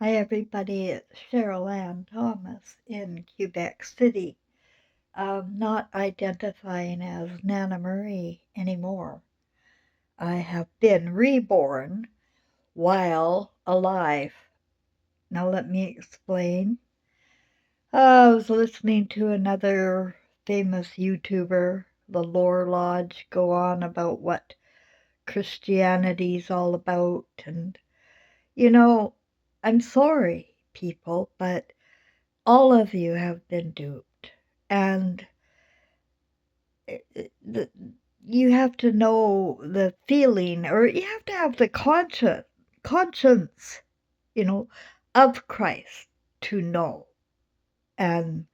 Hi, everybody. It's Cheryl Ann Thomas in Quebec City. Not identifying as Nana Marie anymore. I have been reborn while alive. Now, let me explain. I was listening to another famous YouTuber, the Lore Lodge, go on about what Christianity's all about. And, you know, I'm sorry, people, but all of you have been duped, and you have to know the feeling, or you have to have the conscience, you know, of Christ to know. And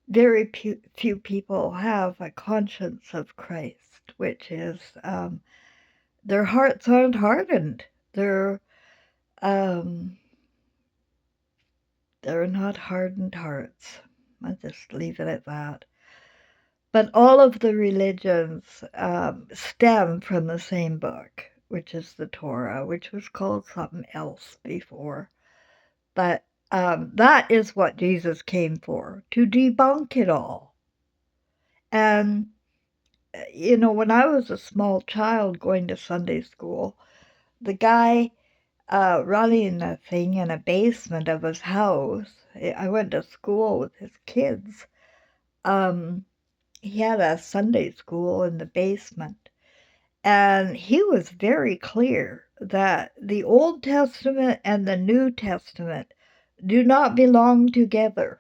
very few people have a conscience of Christ, which is their hearts aren't hardened. Um, they're not hardened hearts. I'll just leave it at that. But all of the religions stem from the same book, which is the Torah, which was called something else before. But that is what Jesus came for, to debunk it all. And, when I was a small child going to Sunday school, the guy running the thing in a basement of his house, I went to school with his kids. He had a Sunday school in the basement. And he was very clear that the Old Testament and the New Testament do not belong together.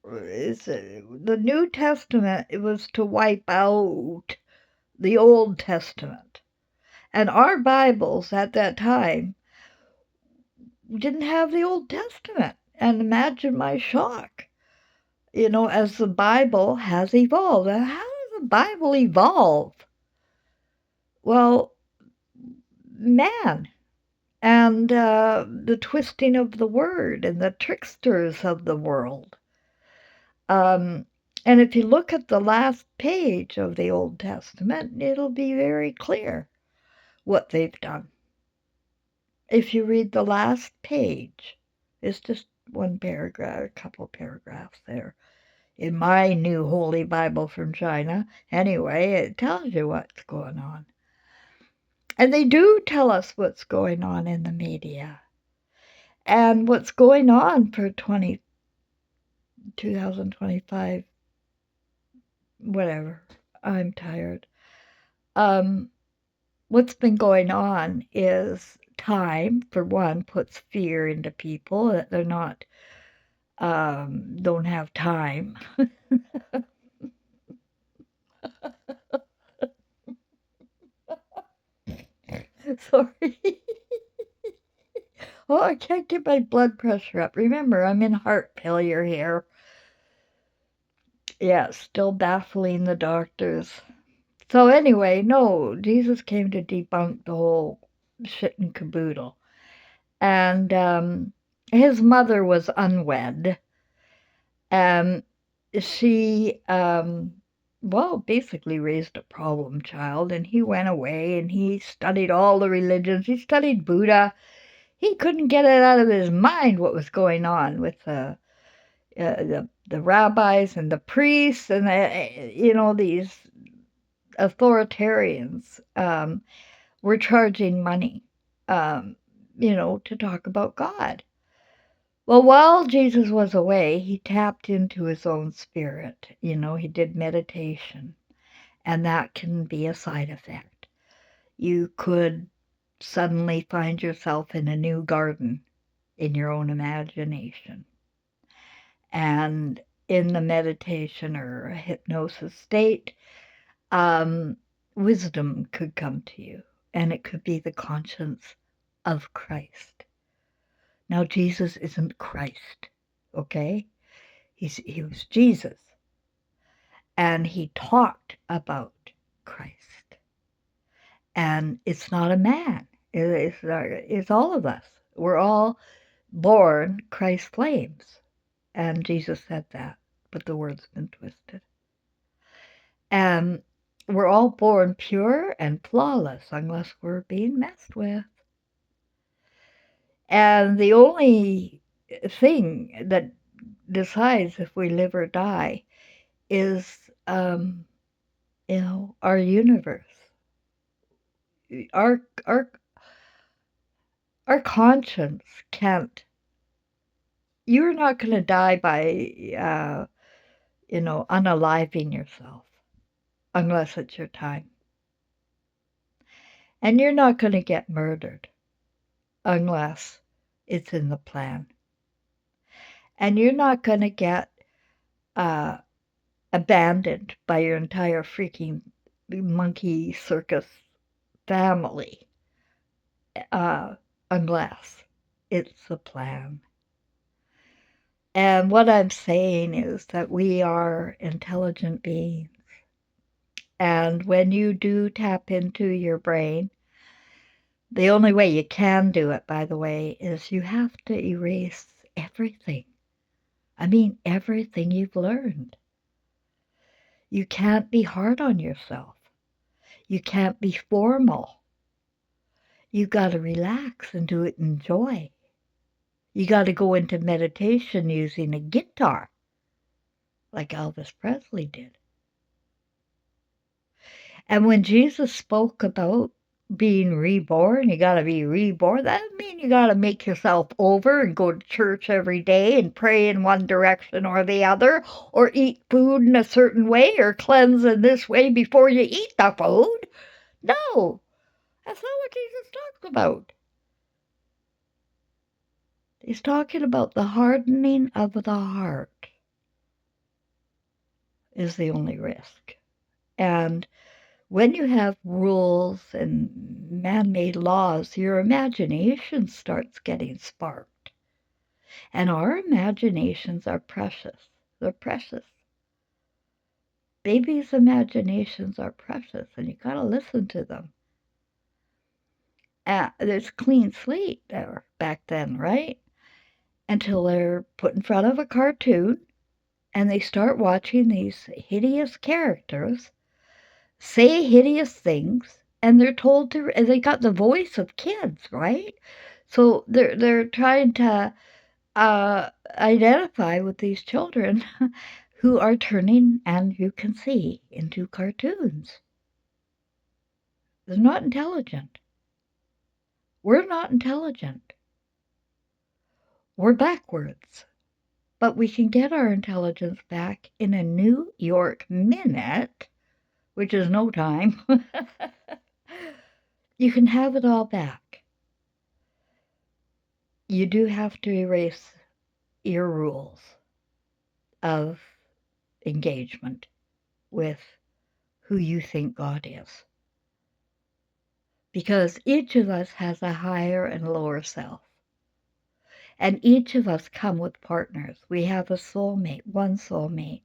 The New Testament, it was to wipe out the Old Testament. And our Bibles at that time didn't have the Old Testament. And imagine my shock, as the Bible has evolved. How does the Bible evolve? Well, man, and the twisting of the word and the tricksters of the world. And if you look at the last page of the Old Testament, it'll be very clear what they've done. If you read the last page, it's just one paragraph, a couple paragraphs there. In my new Holy Bible from China, anyway, it tells you what's going on. And they do tell us what's going on in the media. And what's going on for 2025, whatever, I'm tired. What's been going on is time, for one, puts fear into people that they're not, don't have time. Sorry. Oh, I can't get my blood pressure up. Remember, I'm in heart failure here. Yeah, still baffling the doctors. So anyway, no, Jesus came to debunk the whole shit and caboodle. And his mother was unwed. And she, basically raised a problem child. And he went away and he studied all the religions. He studied Buddha. He couldn't get it out of his mind what was going on with the rabbis and the priests and these authoritarians were charging money, to talk about God. Well, while Jesus was away, he tapped into his own spirit. He did meditation, and that can be a side effect. You could suddenly find yourself in a new garden in your own imagination. And in the meditation or hypnosis state, wisdom could come to you, and it could be the conscience of Christ. Now, Jesus isn't Christ, okay? He was Jesus, and he talked about Christ. And it's not a man. It's all of us. We're all born Christ flames. And Jesus said that, but the word's been twisted. And we're all born pure and flawless unless we're being messed with. And the only thing that decides if we live or die is, our universe. Our our our conscience can't. You're not going to die by, unaliving yourself unless it's your time, and you're not going to get murdered unless it's in the plan, and you're not going to get uh, abandoned by your entire freaking monkey circus family uh, unless it's the plan. And what I'm saying is that we are intelligent beings. And when you do tap into your brain, the only way you can do it, by the way, is you have to erase everything. I mean, everything you've learned. You can't be hard on yourself. You can't be formal. You got to relax and do it in joy. You got to go into meditation using a guitar, like Elvis Presley did. And when Jesus spoke about being reborn, you got to be reborn. That doesn't mean you got to make yourself over and go to church every day and pray in one direction or the other, or eat food in a certain way, or cleanse in this way before you eat the food. No, that's not what Jesus talks about. He's talking about the hardening of the heart is the only risk. And when you have rules and man-made laws, your imagination starts getting sparked. And our imaginations are precious. They're precious. Babies' imaginations are precious, and you got to listen to them. There's clean slate there back then, right? Until they're put in front of a cartoon and they start watching these hideous characters say hideous things, and they're told to, and they got the voice of kids, right? So they're trying to identify with these children who are turning, and you can see, into cartoons. They're not intelligent. We're not intelligent. We're backwards. But we can get our intelligence back in a New York minute, which is no time. You can have it all back. You do have to erase your rules of engagement with who you think God is. Because each of us has a higher and lower self. And each of us come with partners. We have a soulmate, one soulmate,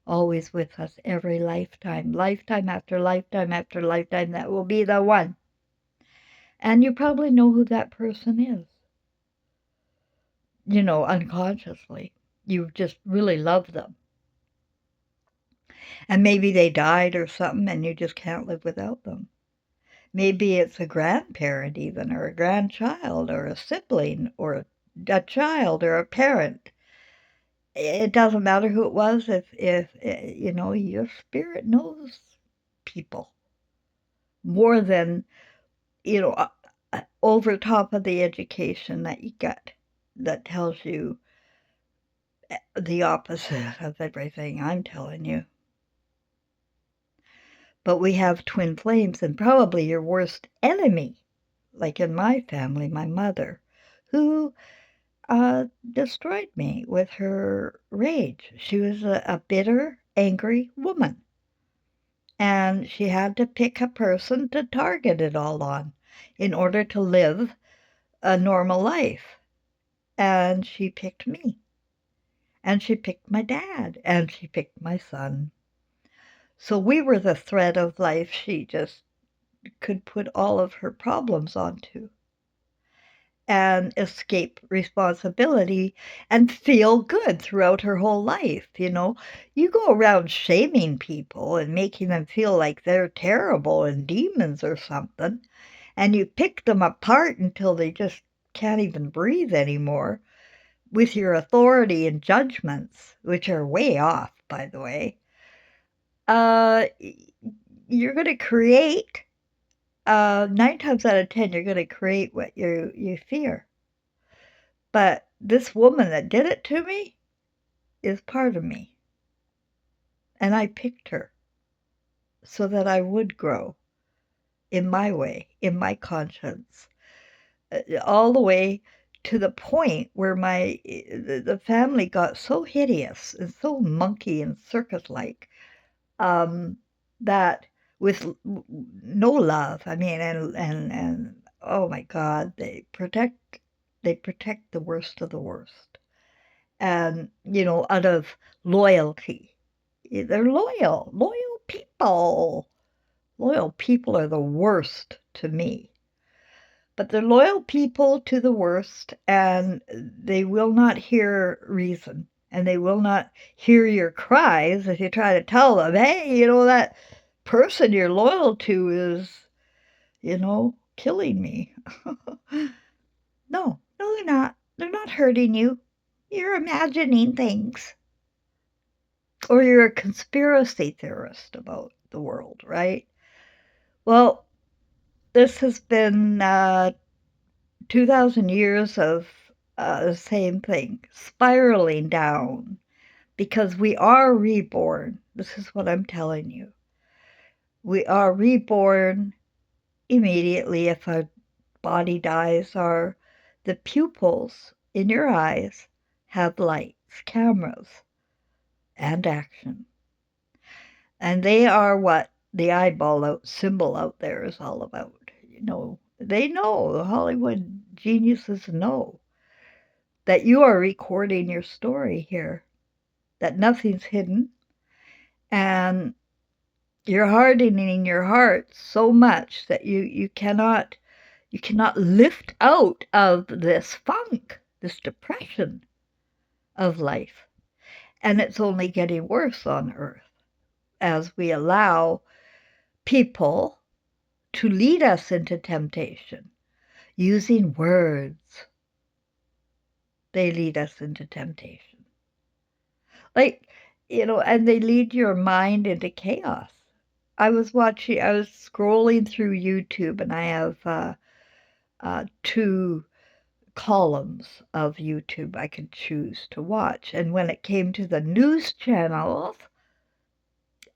always with us every lifetime, lifetime after lifetime after lifetime. That will be the one. And you probably know who that person is. Unconsciously. You just really love them. And maybe they died or something and you just can't live without them. Maybe it's a grandparent even, or a grandchild, or a sibling, or a child, or a parent. It doesn't matter who it was if your spirit knows people more than, over top of the education that you get that tells you the opposite of everything I'm telling you. But we have twin flames, and probably your worst enemy, like in my family, my mother, who destroyed me with her rage. She was a bitter, angry woman. And she had to pick a person to target it all on in order to live a normal life. And she picked me. And she picked my dad. And she picked my son. So we were the thread of life she just could put all of her problems onto and escape responsibility and feel good throughout her whole life. You go around shaming people and making them feel like they're terrible and demons or something, and you pick them apart until they just can't even breathe anymore with your authority and judgments, which are way off, by the way, you're going to create, 9 times out of 10, you're going to create what you fear. But this woman that did it to me is part of me. And I picked her so that I would grow in my way, in my conscience, all the way to the point where the family got so hideous and so monkey and circus-like, that with no love, I mean, and oh my God, they protect the worst of the worst, and out of loyalty. They're loyal people. Loyal people are the worst to me. But they're loyal people to the worst, and they will not hear reason, and they will not hear your cries if you try to tell them, hey, that person you're loyal to is, killing me. No, they're not. They're not hurting you. You're imagining things. Or you're a conspiracy theorist about the world, right? Well, this has been 2,000 years of the same thing, spiraling down, because we are reborn. This is what I'm telling you. We are reborn immediately if our body dies. The pupils in your eyes have lights, cameras, and action. And they are what the eyeball symbol out there is all about. They know, the Hollywood geniuses know that you are recording your story here, that nothing's hidden, and you're hardening your heart so much that you cannot lift out of this funk, this depression of life. And it's only getting worse on earth as we allow people to lead us into temptation using words. They lead us into temptation. And they lead your mind into chaos. I was scrolling through YouTube, and I have 2 columns of YouTube I could choose to watch. And when it came to the news channels,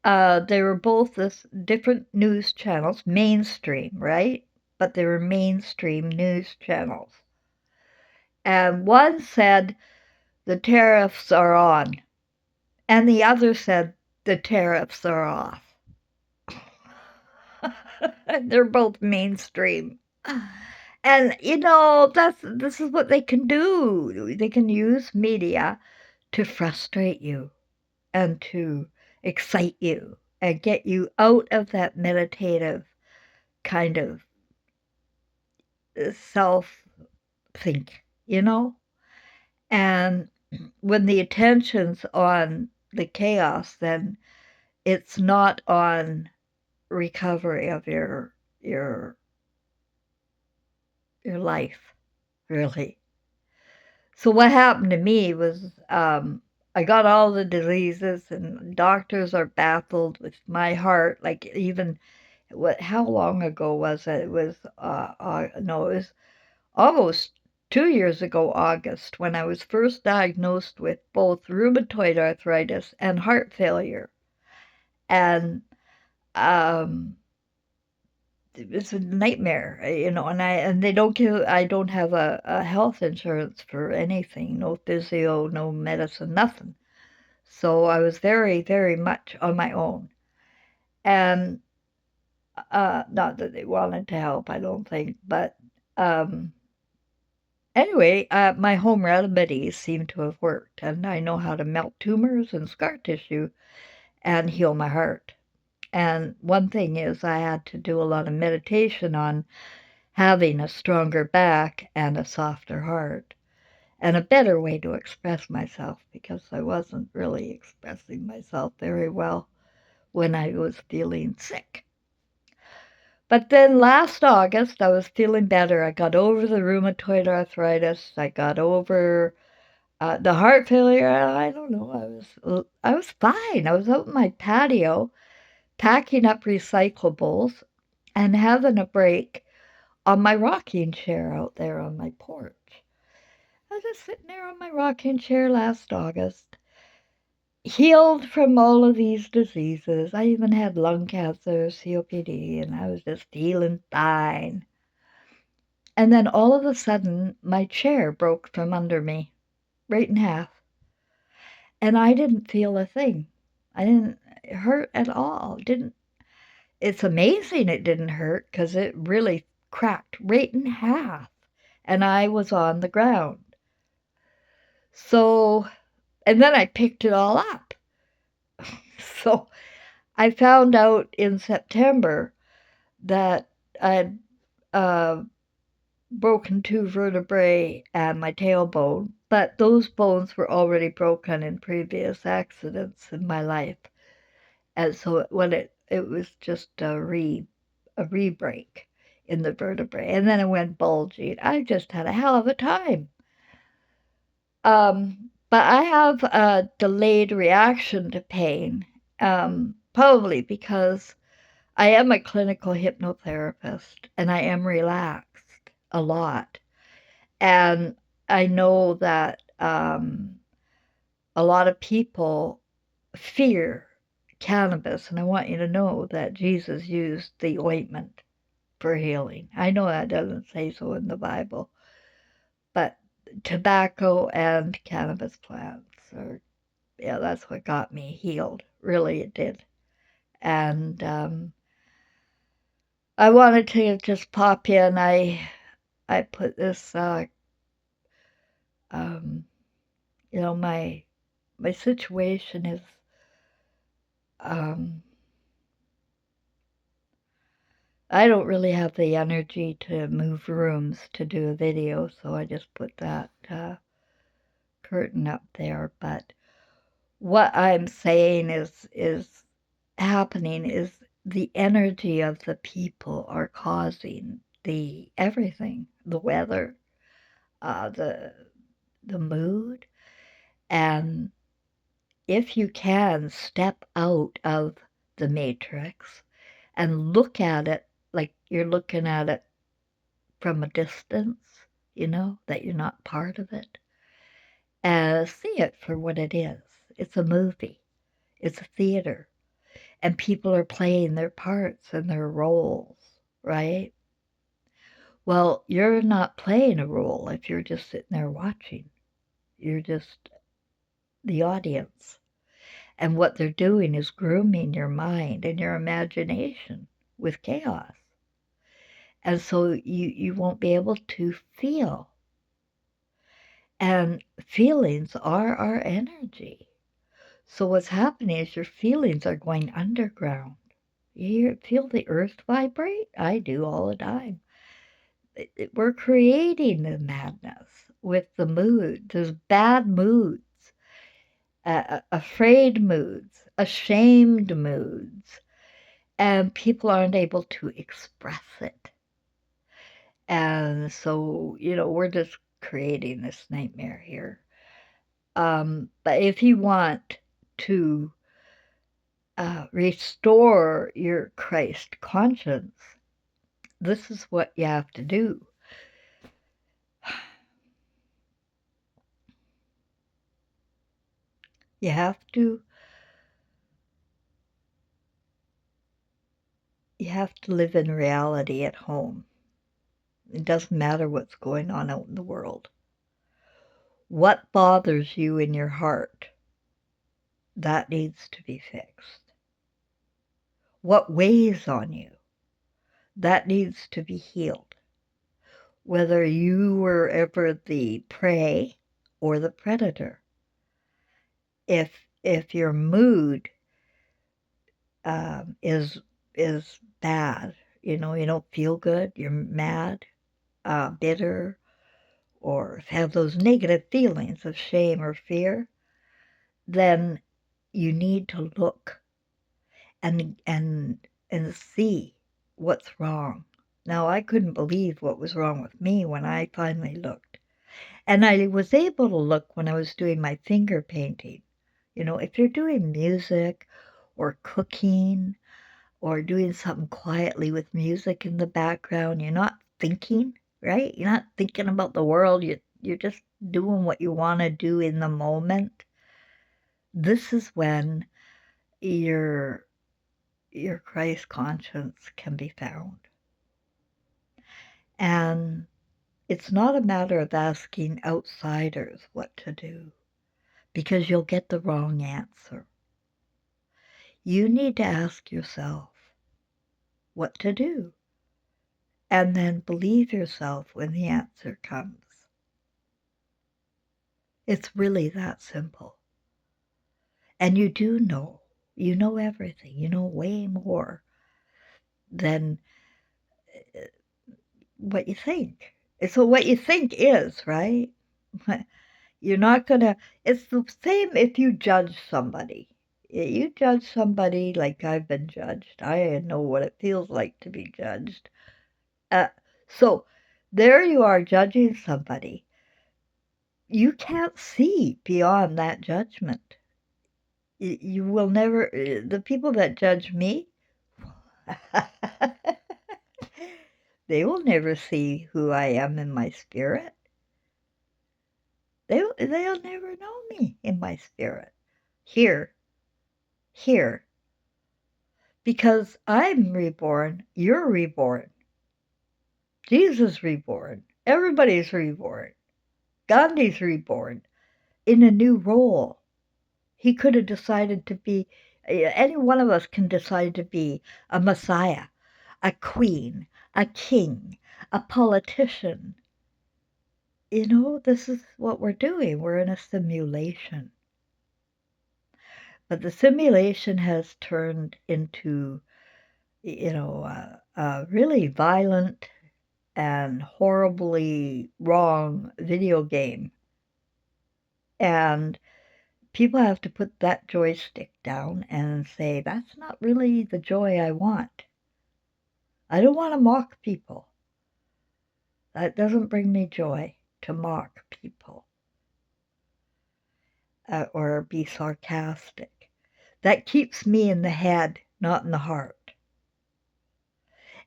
they were both different news channels, mainstream, right? But they were mainstream news channels. And one said the tariffs are on, and the other said the tariffs are off. They're both mainstream. And this is what they can do. They can use media to frustrate you and to excite you and get you out of that meditative kind of self think, And when the attention's on the chaos, then it's not on recovery of your life, really. So what happened to me was, I got all the diseases, and doctors are baffled with my heart. Like, even how long ago was it? It was no, it was almost 2 years ago, August, when I was first diagnosed with both rheumatoid arthritis and heart failure. And it's a nightmare, and they don't I don't have a health insurance for anything, no physio, no medicine, nothing. So I was very, very much on my own. And not that they wanted to help, I don't think, but anyway, my home remedies seem to have worked, and I know how to melt tumors and scar tissue and heal my heart. And one thing is, I had to do a lot of meditation on having a stronger back and a softer heart and a better way to express myself, because I wasn't really expressing myself very well when I was feeling sick. But then last August, I was feeling better. I got over the rheumatoid arthritis. I got over the heart failure. I don't know. I was fine. I was out in my patio packing up recyclables and having a break on my rocking chair out there on my porch. I was just sitting there on my rocking chair last August, healed from all of these diseases. I even had lung cancer, COPD, and I was just feeling fine. And then all of a sudden, my chair broke from under me, right in half. And I didn't feel a thing. I didn't hurt at all. Didn't. It's amazing it didn't hurt because it really cracked right in half. And I was on the ground. So, and then I picked it all up. So I found out in September that I'd uh, broken 2 vertebrae and my tailbone, but those bones were already broken in previous accidents in my life. And so when it was just a re-break in the vertebrae, and then it went bulgy. I just had a hell of a time. But I have a delayed reaction to pain, probably because I am a clinical hypnotherapist and I am relaxed a lot. And I know that a lot of people fear cannabis, and I want you to know that Jesus used the ointment for healing. I know that doesn't say so in the Bible, but tobacco and cannabis plants are, yeah, that's what got me healed. Really, it did. And I wanted to just pop in. I put this, my situation is, um, I don't really have the energy to move rooms to do a video, so I just put that curtain up there. But what I'm saying is happening is the energy of the people are causing the everything, the weather, the mood, and if you can step out of the matrix and look at it like you're looking at it from a distance, that you're not part of it, see it for what it is. It's a movie. It's a theater. And people are playing their parts and their roles, right? Well, you're not playing a role if you're just sitting there watching. You're just the audience. And what they're doing is grooming your mind and your imagination with chaos. And so you won't be able to feel. And feelings are our energy. So what's happening is your feelings are going underground. You feel the earth vibrate? I do all the time. We're creating the madness with the mood. There's bad moods, afraid moods, ashamed moods, and people aren't able to express it. And so, we're just creating this nightmare here. But if you want to restore your Christ conscience, this is what you have to do. You have to live in reality at home. It doesn't matter what's going on out in the world. What bothers you in your heart, that needs to be fixed. What weighs on you, that needs to be healed. Whether you were ever the prey or the predator. If your mood is bad, you don't feel good, you're mad, bitter, or have those negative feelings of shame or fear, then you need to look and see what's wrong. Now, I couldn't believe what was wrong with me when I finally looked. And I was able to look when I was doing my finger painting. You know, if you're doing music or cooking or doing something quietly with music in the background, you're not thinking, right? You're not thinking about the world. You're just doing what you want to do in the moment. This is when your Christ conscience can be found. And it's not a matter of asking outsiders what to do, because you'll get the wrong answer. You need to ask yourself what to do, and then believe yourself when the answer comes. It's really that simple. And you do know. You know everything. You know way more than what you think. So what you think is, right? You're not going to, it's the same if you judge somebody. You judge somebody like I've been judged. I know what it feels like to be judged. So there you are judging somebody. You can't see beyond that judgment. You will never, the people that judge me, they will never see who I am in my spirit. They'll never know me in my spirit. Here. Because I'm reborn, you're reborn. Jesus reborn. Everybody's reborn. Gandhi's reborn in a new role. He could have decided to be, any one of us can decide to be a messiah, a queen, a king, a politician. You know, this is what we're doing. We're in a simulation. But the simulation has turned into, a really violent and horribly wrong video game. And people have to put that joystick down and say, that's not really the joy I want. I don't want to mock people. That doesn't bring me joy to mock people or be sarcastic. That keeps me in the head, not in the heart.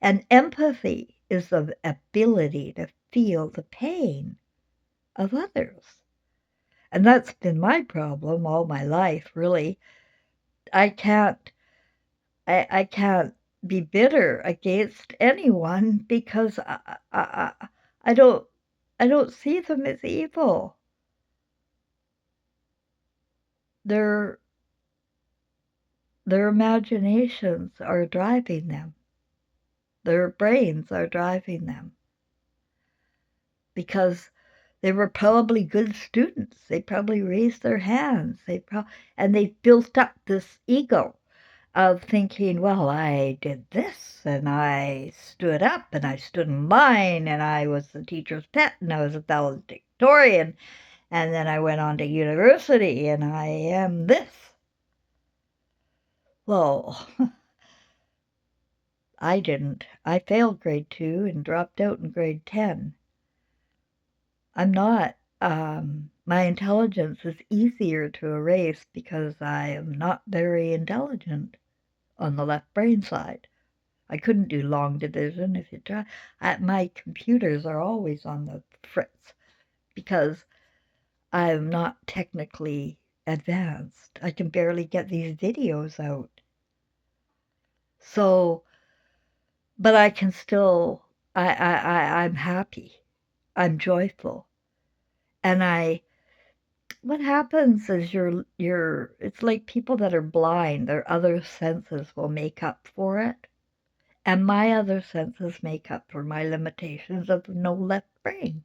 And empathy is the ability to feel the pain of others. And that's been my problem all my life, really. I can't be bitter against anyone because I don't see them as evil. Their imaginations are driving them. Their brains are driving them because they were probably good students. They probably raised their hands. And they built up this ego of thinking, well, I did this and I stood up and I stood in line and I was the teacher's pet and I was a valedictorian and then I went on to university and I am this. Well, I didn't. I failed grade 2 and dropped out in grade 10. I'm not, my intelligence is easier to erase because I am not very intelligent on the left brain side. I couldn't do long division if you try. My computers are always on the fritz because I'm not technically advanced. I can barely get these videos out. So, but I can still, I'm happy. I'm joyful. And what happens is it's like people that are blind, their other senses will make up for it. And my other senses make up for my limitations of no left brain.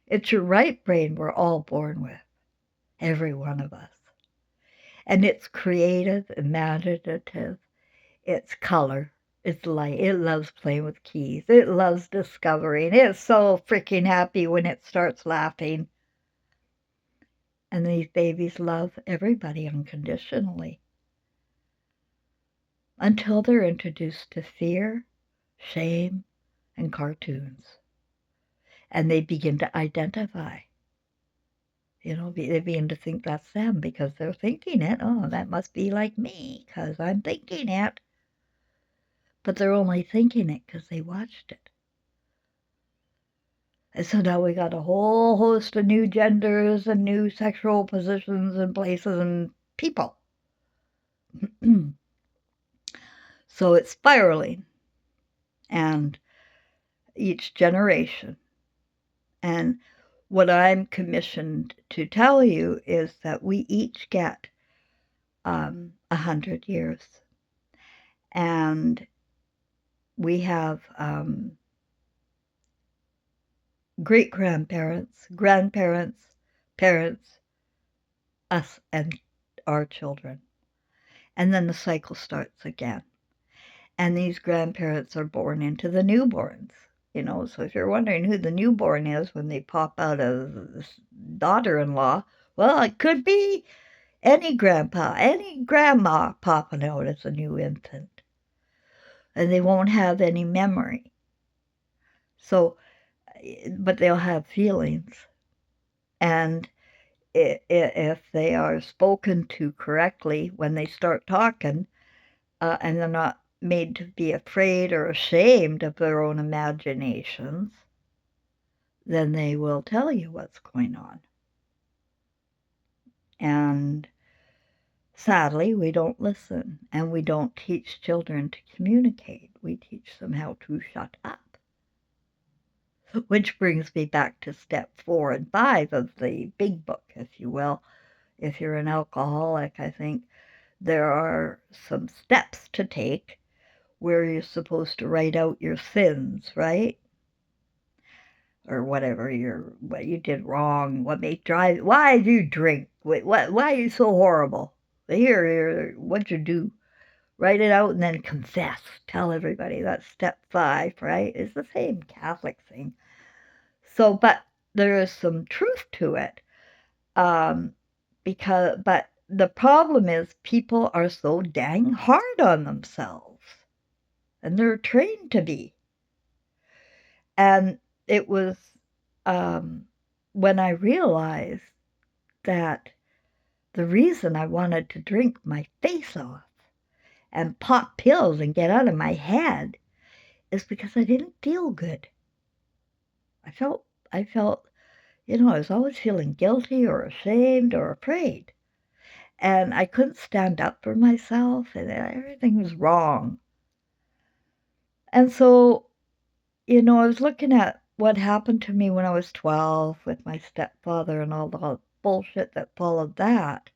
It's your right brain we're all born with, every one of us. And it's creative, imaginative, it's color, it's light. It loves playing with keys. It loves discovering. It's so freaking happy when it starts laughing. And these babies love everybody unconditionally. until they're introduced to fear, shame, and cartoons. And they begin to identify. They begin to think that's them because they're thinking it. Oh, that must be like me because I'm thinking it. But they're only thinking it because they watched it. And so now we got a whole host of new genders and new sexual positions and places and people. So it's spiraling. And each generation. And what I'm commissioned to tell you is that we each get 100 years. And we have great-grandparents, grandparents, parents, us, and our children. And then the cycle starts again. And these grandparents are born into the newborns. So if you're wondering who the newborn is when they pop out of this daughter-in-law, well, it could be any grandpa, any grandma popping out as a new infant. And they won't have any memory. So, but they'll have feelings. And if they are spoken to correctly when they start talking, and they're not made to be afraid or ashamed of their own imaginations, then they will tell you what's going on. And sadly, we don't listen, and we don't teach children to communicate. We teach them how to shut up. Which brings me back to step 4 and 5 of the big book, if you will. If you're an alcoholic, I think there are some steps to take where you're supposed to write out your sins, right? Or whatever what you did wrong, what made drive, why do you drink, why are you so horrible? Here, what'd you do? Write it out and then confess. Tell everybody. That's step 5, right? It's the same Catholic thing. So, but there is some truth to it, but the problem is people are so dang hard on themselves, and they're trained to be. And it was when I realized that the reason I wanted to drink my face off and pop pills and get out of my head is because I didn't feel good. I felt, I was always feeling guilty or ashamed or afraid. And I couldn't stand up for myself, and everything was wrong. And so, I was looking at what happened to me when I was 12 with my stepfather and all the bullshit that followed that,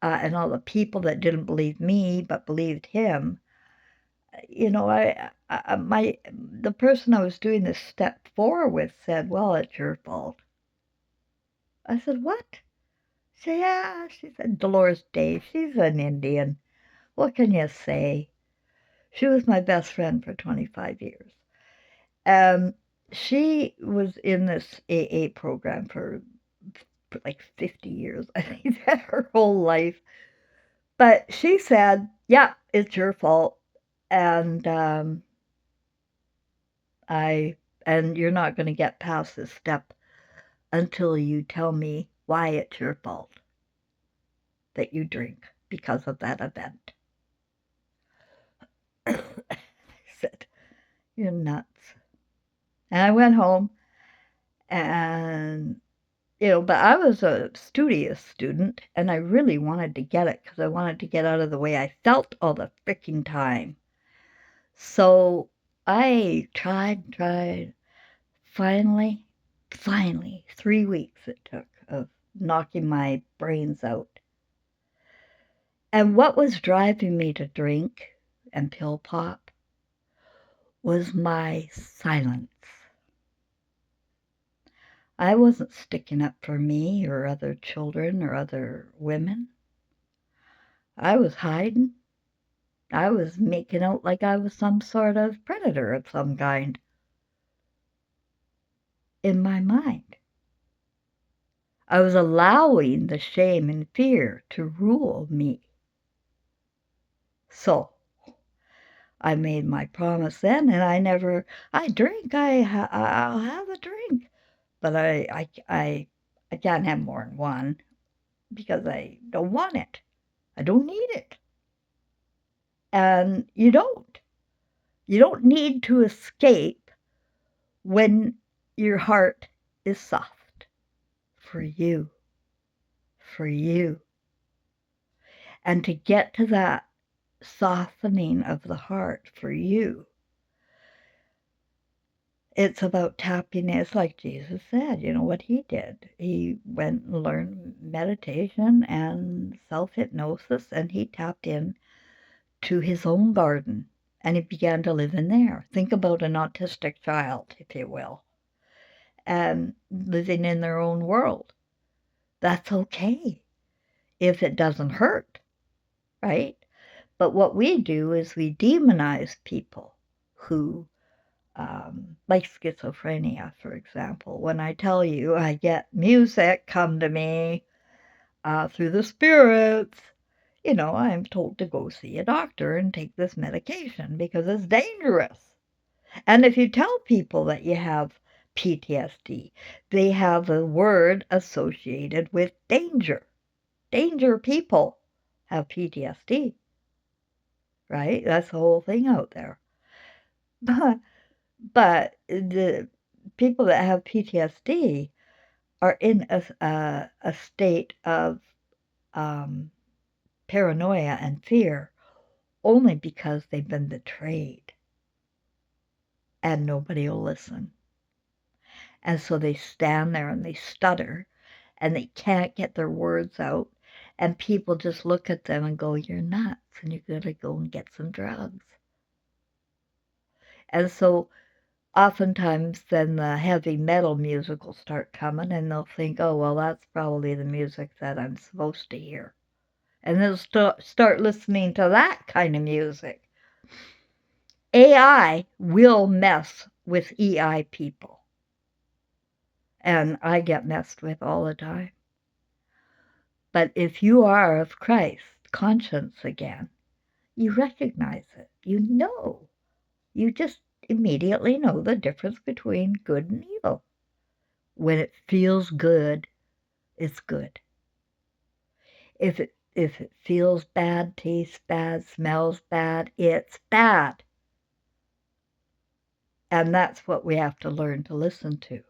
and all the people that didn't believe me but believed him. The person I was doing this step 4 with said, "Well, it's your fault." I said, "What?" She said, "Yeah." She said, "Dolores Day, she's an Indian. What can you say?" She was my best friend for 25 years. She was in this AA program for like 50 years, I think, her whole life. But she said, "Yeah, it's your fault. And you're not going to get past this step until you tell me why it's your fault that you drink because of that event." I said, "You're nuts." And I went home, and but I was a studious student, and I really wanted to get it because I wanted to get out of the way I felt all the freaking time. So I tried. Finally, 3 weeks it took of knocking my brains out. And what was driving me to drink and pill pop was my silence. I wasn't sticking up for me or other children or other women. I was hiding. I was making out like I was some sort of predator of some kind in my mind. I was allowing the shame and fear to rule me. So, I made my promise then, and I drink, I'll have a drink, but I can't have more than one because I don't want it. I don't need it. And you don't. You don't need to escape when your heart is soft for you, for you. And to get to that softening of the heart for you, it's about tapping in. It's like Jesus said, you know what he did. He went and learned meditation and self-hypnosis, and he tapped in to his own garden, and he began to live in there. Think about an autistic child, if you will, and living in their own world. That's okay if it doesn't hurt, right? But what we do is we demonize people who like schizophrenia, for example. When I tell you I get music come to me through the spirits, you know, I'm told to go see a doctor and take this medication because it's dangerous. And if you tell people that you have PTSD, they have a word associated with danger. Danger people have PTSD, right? That's the whole thing out there. But the people that have PTSD are in a state of paranoia and fear only because they've been betrayed and nobody will listen. And so they stand there and they stutter and they can't get their words out. And people just look at them and go, you're nuts, and you're going to go and get some drugs. And so oftentimes then the heavy metal music will start coming and they'll think, oh, well, that's probably the music that I'm supposed to hear. And they'll start listening to that kind of music. AI will mess with EI people. And I get messed with all the time. But if you are of Christ, conscience again, you recognize it. You know. You just immediately know the difference between good and evil. When it feels good, it's good. If it feels bad, tastes bad, smells bad, it's bad. And that's what we have to learn to listen to.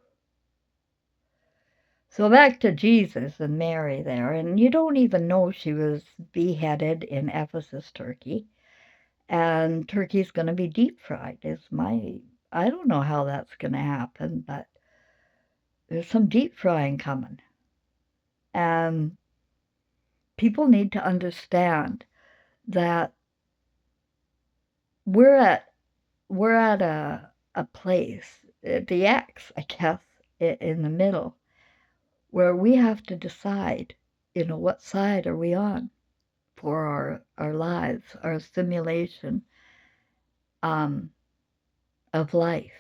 So back to Jesus and Mary there, and you don't even know she was beheaded in Ephesus, Turkey. And turkey's going to be deep fried. I don't know how that's going to happen, but there's some deep frying coming. And people need to understand that we're at a place, the X, I guess, in the middle, where we have to decide, what side are we on for our lives, our simulation of life.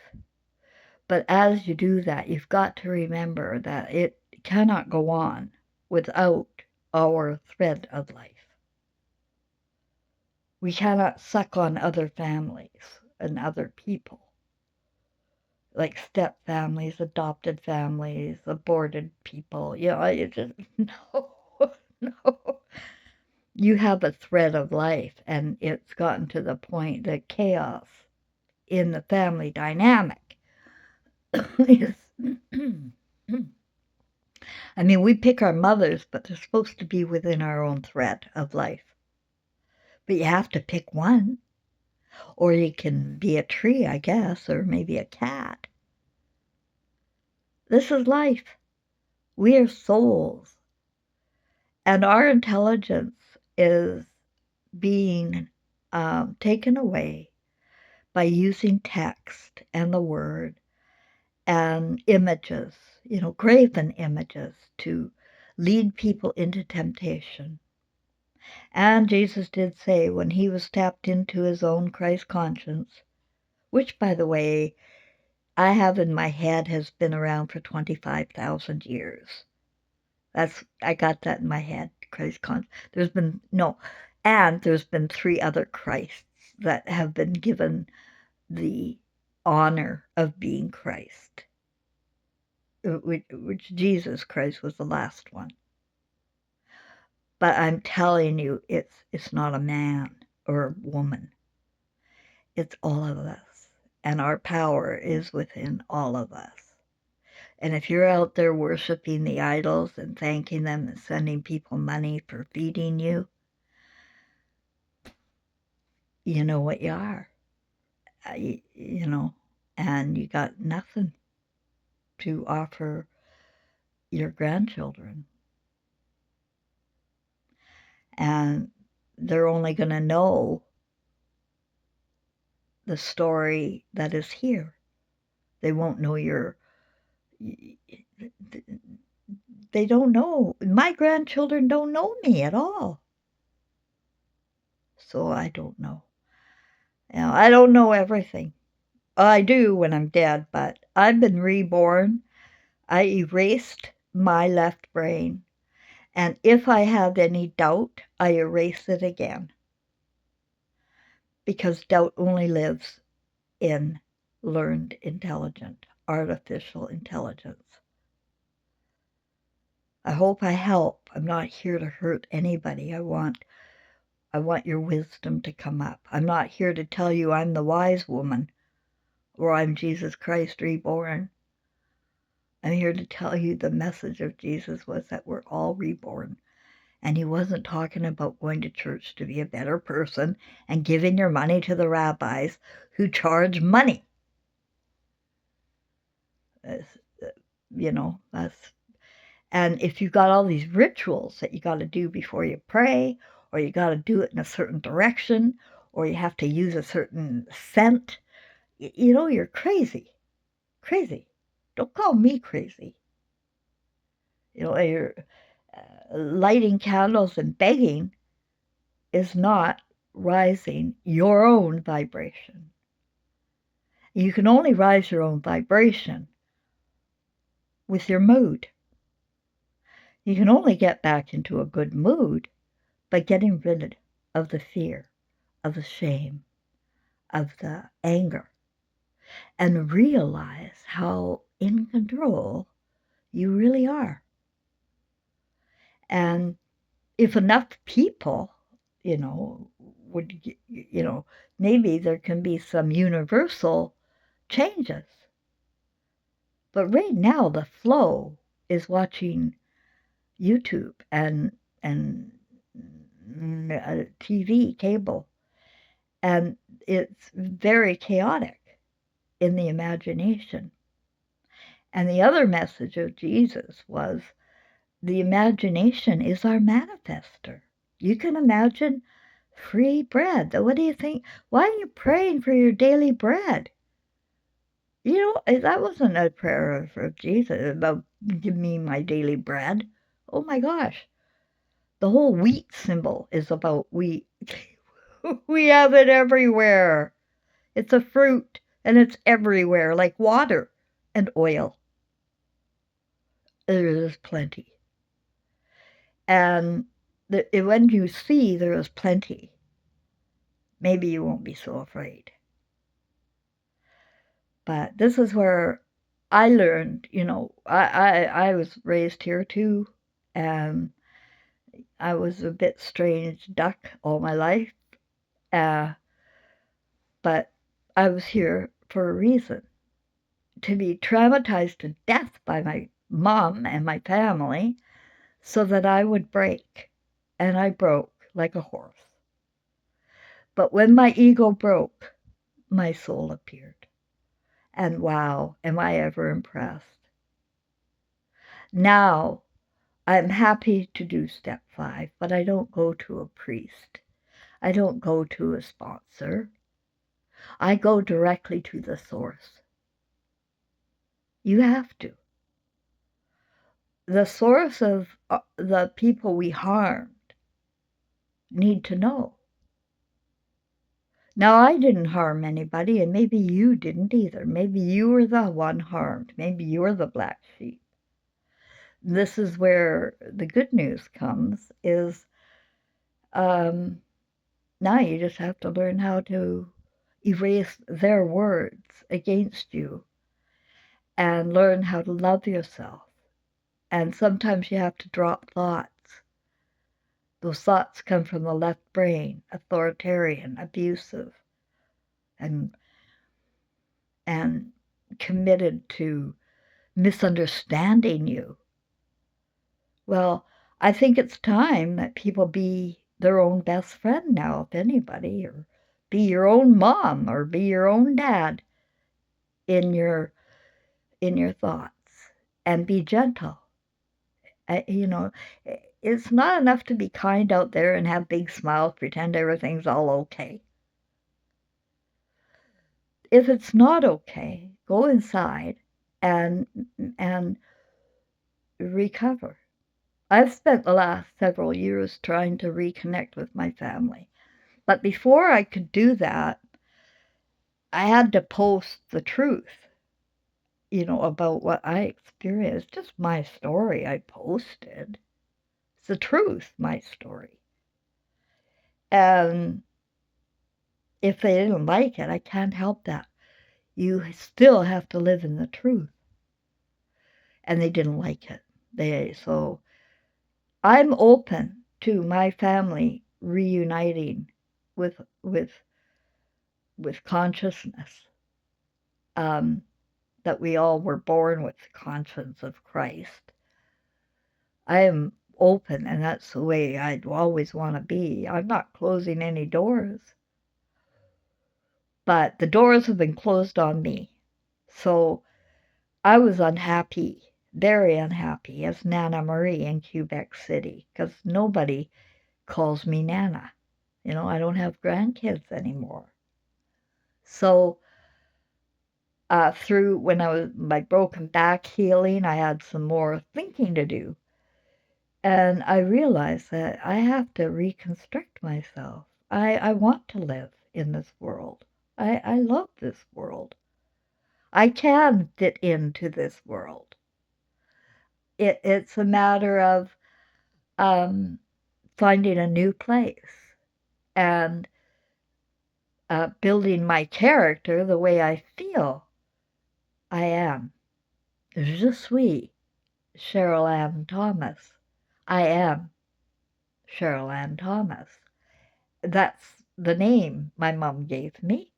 But as you do that, you've got to remember that it cannot go on without our thread of life. We cannot suck on other families and other people, like step families, adopted families, aborted people. You just, no, no. You have a thread of life, and it's gotten to the point that chaos in the family dynamic is. I mean, we pick our mothers, but they're supposed to be within our own thread of life. But you have to pick one. Or you can be a tree, I guess, or maybe a cat. This is life. We are souls. And our intelligence is being taken away by using text and the word and images, graven images to lead people into temptation. And Jesus did say when he was tapped into his own Christ conscience, which, by the way, I have in my head has been around for 25,000 years. I got that in my head, Christ conscience. There's been 3 other Christs that have been given the honor of being Christ, which Jesus Christ was the last one. But I'm telling you, it's not a man or a woman. It's all of us. And our power is within all of us. And if you're out there worshiping the idols and thanking them and sending people money for feeding you, you know what you are. You know, and you got nothing to offer your grandchildren. And they're only going to know the story that is here. They won't know they don't know. My grandchildren don't know me at all. So I don't know. Now, I don't know everything. I do when I'm dead, but I've been reborn. I erased my left brain. And if I have any doubt, I erase it again. Because doubt only lives in learned intelligence, artificial intelligence. I hope I help. I'm not here to hurt anybody. I want your wisdom to come up. I'm not here to tell you I'm the wise woman or I'm Jesus Christ reborn. I'm here to tell you the message of Jesus was that we're all reborn. And he wasn't talking about going to church to be a better person and giving your money to the rabbis who charge money. And if you've got all these rituals that you got to do before you pray, or you got to do it in a certain direction, or you have to use a certain scent, you're crazy. Crazy. Don't call me crazy. You're lighting candles and begging is not rising your own vibration. You can only rise your own vibration with your mood. You can only get back into a good mood by getting rid of the fear, of the shame, of the anger, and realize how in control you really are. And if enough people, would, maybe there can be some universal changes. But right now, the flow is watching YouTube and TV, cable, and it's very chaotic in the imagination. And the other message of Jesus was the imagination is our manifester. You can imagine free bread. What do you think? Why are you praying for your daily bread? That wasn't a prayer of Jesus about give me my daily bread. Oh my gosh. The whole wheat symbol is about wheat. We have it everywhere. It's a fruit and it's everywhere, like water and oil. There is plenty. And when you see there is plenty, maybe you won't be so afraid. But this is where I learned, I was raised here too, and I was a bit strange duck all my life, but I was here for a reason, to be traumatized to death by my mom and my family so that I would break, and I broke like a horse. But when my ego broke, my soul appeared. And wow, am I ever impressed. Now, I'm happy to do step 5, but I don't go to a priest. I don't go to a sponsor. I go directly to the source. You have to. The source of the people we harmed need to know. Now, I didn't harm anybody, and maybe you didn't either. Maybe you were the one harmed. Maybe you're the black sheep. This is where the good news comes, is Now you just have to learn how to erase their words against you and learn how to love yourself. And sometimes you have to drop thoughts. Those thoughts come from the left brain, authoritarian, abusive, and and committed to misunderstanding you. Well, I think it's time that people be their own best friend now, if anybody, or be your own mom or be your own dad in your thoughts, and be gentle. You know, it's not enough to be kind out there and have big smiles, pretend everything's all okay. If it's not okay, go inside and and recover. I've spent the last several years trying to reconnect with my family. But before I could do that, I had to post the truth, about what I experienced. Just my story I posted. It's the truth, my story. And if they didn't like it, I can't help that. You still have to live in the truth. And they didn't like it. So I'm open to my family reuniting with with with consciousness. That we all were born with the conscience of Christ. I am open, and that's the way I'd always want to be. I'm not closing any doors, but the doors have been closed on me. So I was unhappy, very unhappy, as Nana Marie in Quebec City, because nobody calls me Nana. I don't have grandkids anymore. So through when I was my broken back healing, I had some more thinking to do. And I realized that I have to reconstruct myself. I want to live in this world. I love this world. I can fit into this world. It's a matter of finding a new place and building my character the way I feel I am. Je suis Cheryl Ann Thomas. I am Cheryl Ann Thomas. That's the name my mom gave me.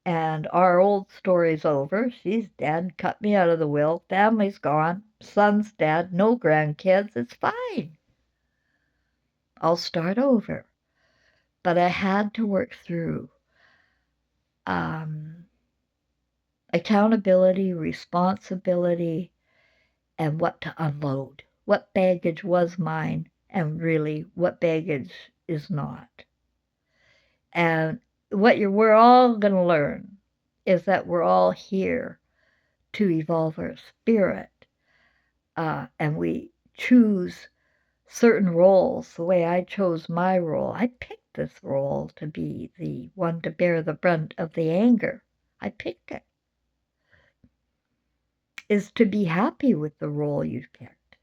And our old story's over. She's dead, cut me out of the will. Family's gone. Son's dead. No grandkids. It's fine. I'll start over. But I had to work through accountability, responsibility, and what to unload. What baggage was mine, and really what baggage is not. And we're all going to learn is that we're all here to evolve our spirit. And we choose certain roles. The way I chose my role, I picked this role to be the one to bear the brunt of the anger. I picked it. Is to be happy with the role you picked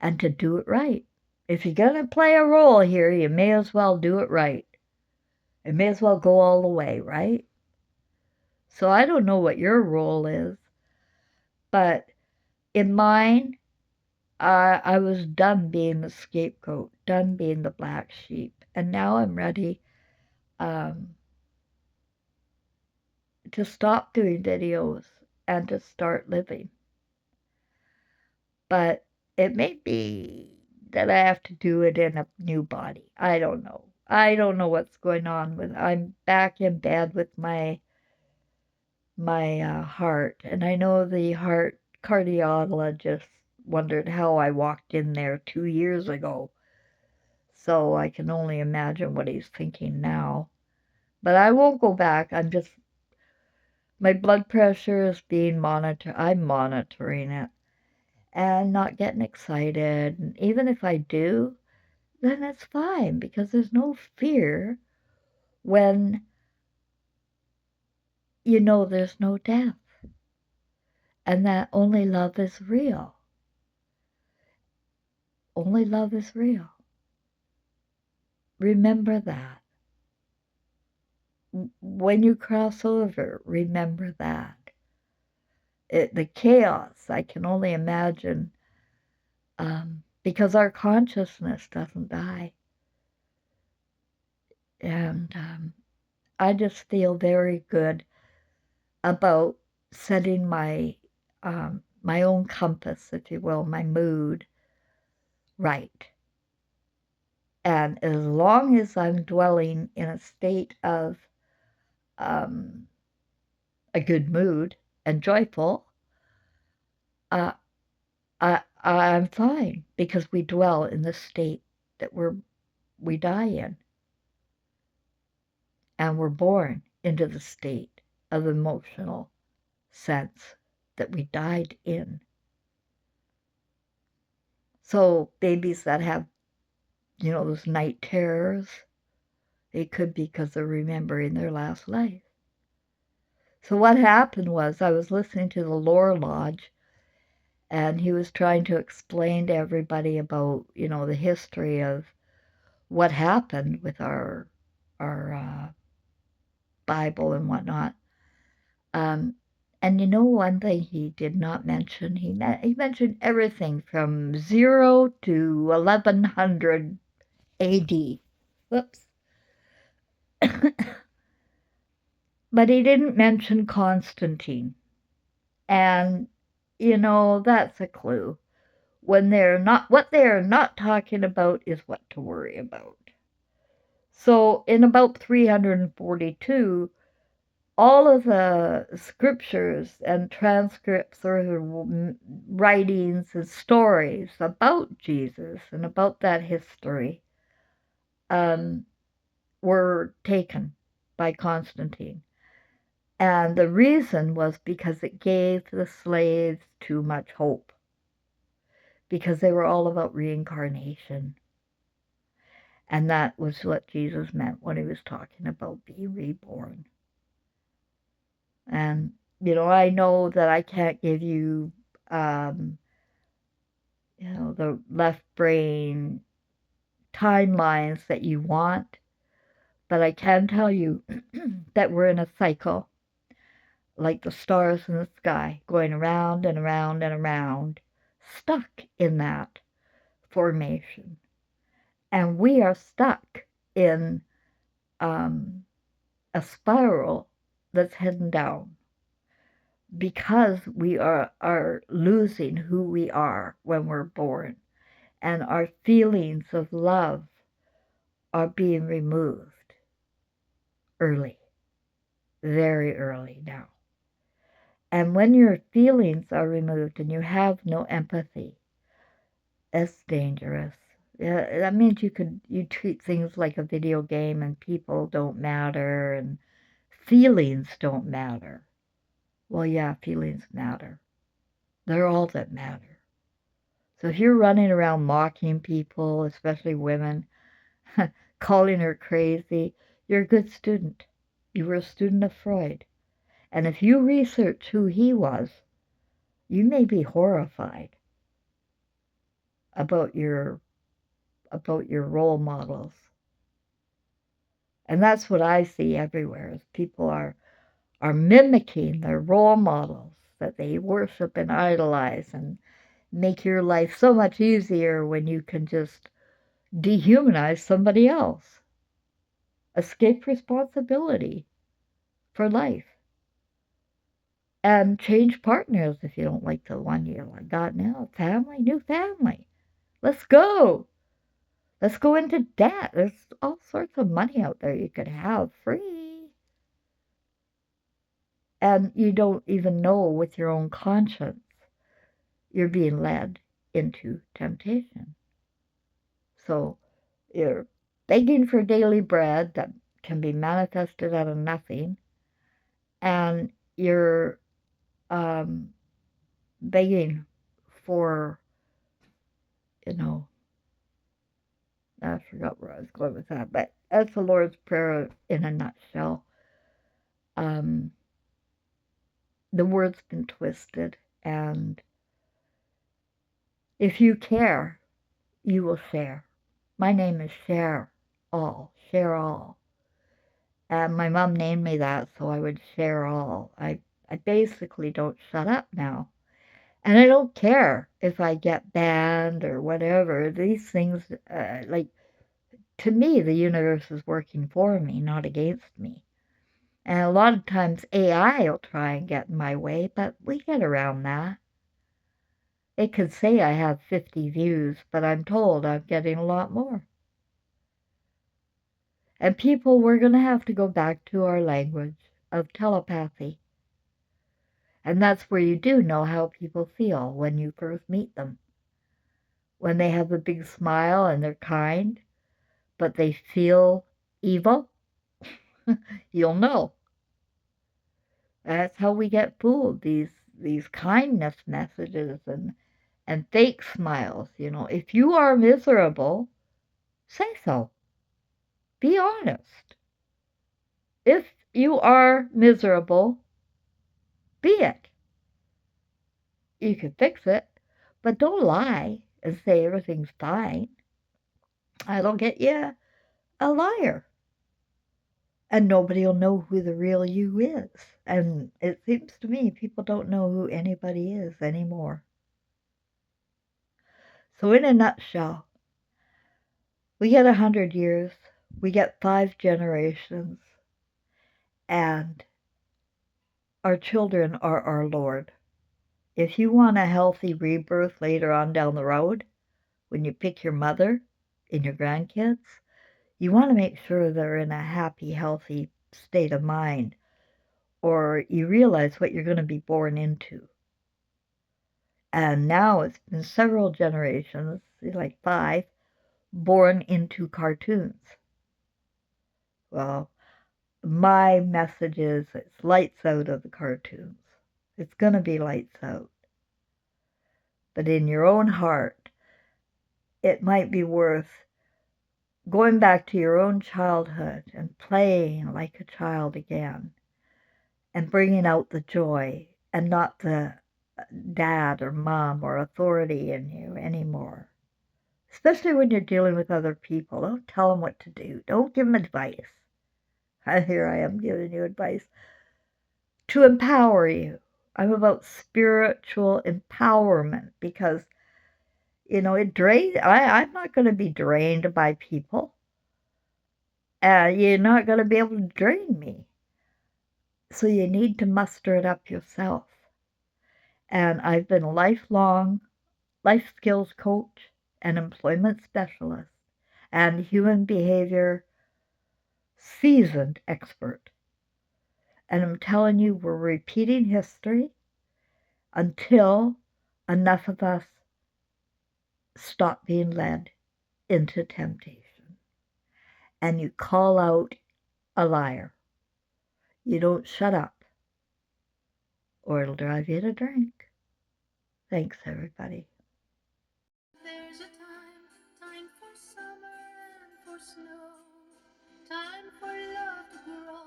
and to do it right. If you're going to play a role here, you may as well do it right. It may as well go all the way, right? So I don't know what your role is, but in mine, I was done being the scapegoat, done being the black sheep, and now I'm ready to stop doing videos and to start living. But it may be that I have to do it in a new body. I don't know. I don't know what's going on with. I'm back in bed with my heart, and I know the heart cardiologist wondered how I walked in there 2 years ago. So I can only imagine what he's thinking now. But I won't go back. My blood pressure is being monitored. I'm monitoring it and not getting excited. And even if I do, then it's fine because there's no fear when you know there's no death and that only love is real. Only love is real. Remember that. when you cross over, remember that. The chaos, I can only imagine, because our consciousness doesn't die. And I just feel very good about setting my own compass, if you will, my mood right. And as long as I'm dwelling in a state of a good mood and joyful, uh, I'm fine, because we dwell in the state that we die in, and we're born into the state of emotional sense that we died in. So babies that have, those night terrors, it could be because they're remembering their last life. So what happened was, I was listening to the Lore Lodge, and he was trying to explain to everybody about, the history of what happened with our Bible and whatnot. Um, and one thing he did not mention, he mentioned everything from 0 to 1100 AD. Whoops. But he didn't mention Constantine. And, that's a clue. When what they're not talking about is what to worry about. So in about 342, all of the scriptures and transcripts or writings and stories about Jesus and about that history were taken by Constantine. And the reason was because it gave the slaves too much hope, because they were all about reincarnation. And that was what Jesus meant when he was talking about being reborn. And, I know that I can't give you, the left brain timelines that you want, but I can tell you that we're in a cycle, like the stars in the sky, going around and around and around, stuck in that formation. And we are stuck in a spiral that's heading down, because we are losing who we are when we're born, and our feelings of love are being removed early, very early now. And when your feelings are removed and you have no empathy, that's dangerous. Yeah, that means you treat things like a video game, and people don't matter, and feelings don't matter. Well, yeah, feelings matter. They're all that matter. So if you're running around mocking people, especially women, calling her crazy, you're a good student. You were a student of Freud. And if you research who he was, you may be horrified about your role models. And that's what I see everywhere, is people are mimicking their role models that they worship and idolize, and make your life so much easier when you can just dehumanize somebody else. Escape responsibility for life. And change partners if you don't like the one you got now. Family, new family. Let's go. Let's go into debt. There's all sorts of money out there you could have free. And you don't even know, with your own conscience, you're being led into temptation. So you're begging for daily bread that can be manifested out of nothing, and you're begging for, I forgot where I was going with that, but that's the Lord's Prayer in a nutshell. The word's been twisted, and if you care, you will share. My name is Share All, Share All. And my mom named me that so I would share all. I basically don't shut up now. And I don't care if I get banned or whatever. These things, like, to me, the universe is working for me, not against me. And a lot of times AI will try and get in my way, but we get around that. It could say I have 50 views, but I'm told I'm getting a lot more. And people, we're going to have to go back to our language of telepathy. And that's where you do know how people feel when you first meet them. When they have a big smile and they're kind, but they feel evil, you'll know. That's how we get fooled, these kindness messages and fake smiles. If you are miserable, say so. Be honest. If you are miserable, be it. You can fix it, but don't lie and say everything's fine. That'll get you a liar. And nobody will know who the real you is. And it seems to me people don't know who anybody is anymore. So in a nutshell, we get 100 years, we get 5 generations, and our children are our Lord. If you want a healthy rebirth later on down the road, when you pick your mother and your grandkids, you want to make sure they're in a happy, healthy state of mind, or you realize what you're going to be born into. And now it's been several generations, like 5, born into cartoons. Well, my message is it's lights out of the cartoons. It's going to be lights out. But in your own heart, it might be worth going back to your own childhood and playing like a child again and bringing out the joy and not the dad or mom or authority in you anymore. Especially when you're dealing with other people. Don't tell them what to do. Don't give them advice. Here I am giving you advice. To empower you. I'm about spiritual empowerment because, it drains. I'm not going to be drained by people. You're not going to be able to drain me. So you need to muster it up yourself. And I've been a lifelong life skills coach and employment specialist and human behavior seasoned expert. And I'm telling you, we're repeating history until enough of us stop being led into temptation. And you call out a liar. You don't shut up, or it'll drive you to drink. Thanks, everybody. There's a time for summer and for snow, time for love to grow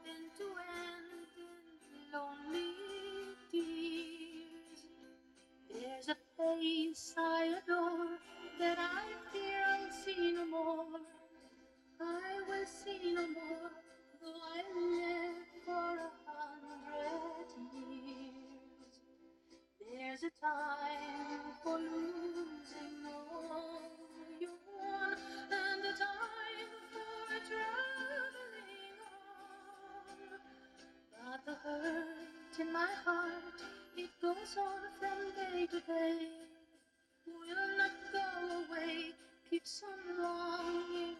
and to end in lonely tears. There's a face I adore that I fear I'll see no more. I will see no more, though I live for 100 years. There's a time for losing all you want, and a time for traveling on. But the hurt in my heart, it goes on from day to day. Will not go away, keeps on longing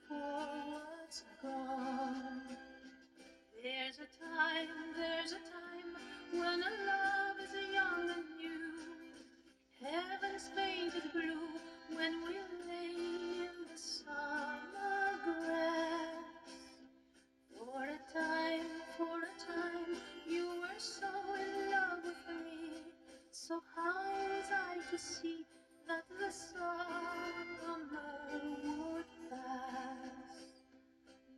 for what's gone. There's a time when a love is young and new. Heaven's painted blue when we lay in the summer grass. For a time, you were so in love with me. So how was I to see that the summer would pass?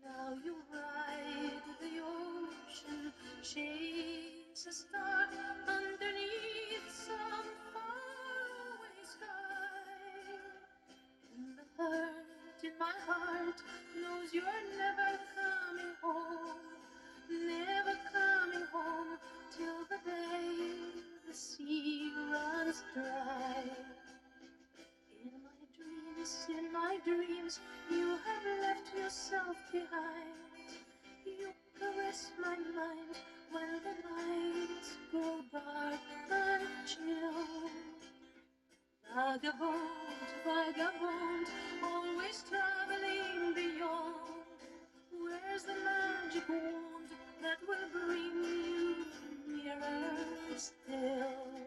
Now you ride the ocean, chase a star underneath some faraway sky. And the hurt in my heart knows you're never coming home. home, never coming home till the day the sea runs dry. In my dreams, you have left yourself behind. You caress my mind when the nights grow dark and chill. Vagabond, vagabond, always traveling beyond. Where's the magic wand that will bring you nearer still?